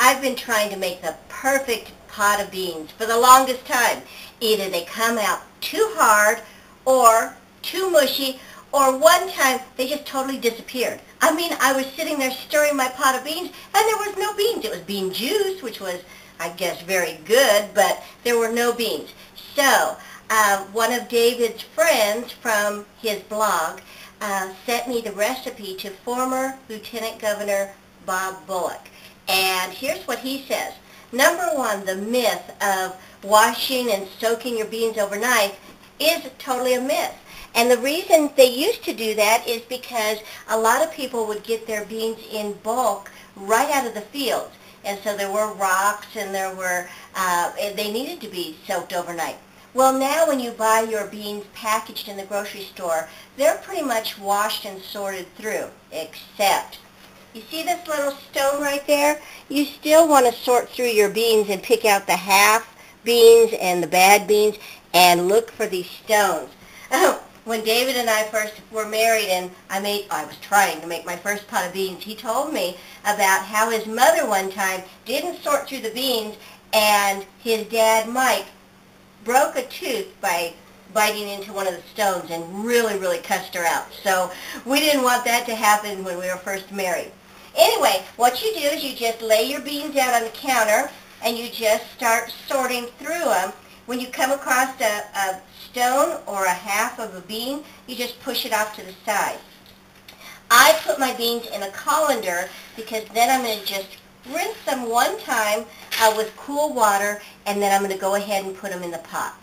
I've been trying to make the perfect pot of beans for the longest time. Either they come out too hard or too mushy, or one time they just totally disappeared. I mean, I was sitting there stirring my pot of beans and there was no beans. It was bean juice, which was, I guess, very good, but there were no beans. So one of David's friends from his blog sent me the recipe to former Lieutenant Governor Bob Bullock. And here's what he says. Number one, the myth of washing and soaking your beans overnight is totally a myth. And the reason they used to do that is because a lot of people would get their beans in bulk right out of the fields. And so there were rocks and they needed to be soaked overnight. Well, now when you buy your beans packaged in the grocery store, they're pretty much washed and sorted through, except, you see this little stone right there? You still want to sort through your beans and pick out the half beans and the bad beans and look for these stones. When David and I first were married and I was trying to make my first pot of beans, he told me about how his mother one time didn't sort through the beans and his dad, Mike, broke a tooth by biting into one of the stones and really, really cussed her out. So we didn't want that to happen when we were first married. Anyway, what you do is you just lay your beans out on the counter and you just start sorting through them. When you come across a stone or a half of a bean, you just push it off to the side. I put my beans in a colander because then I'm going to just rinse them one time with cool water, and then I'm going to go ahead and put them in the pot.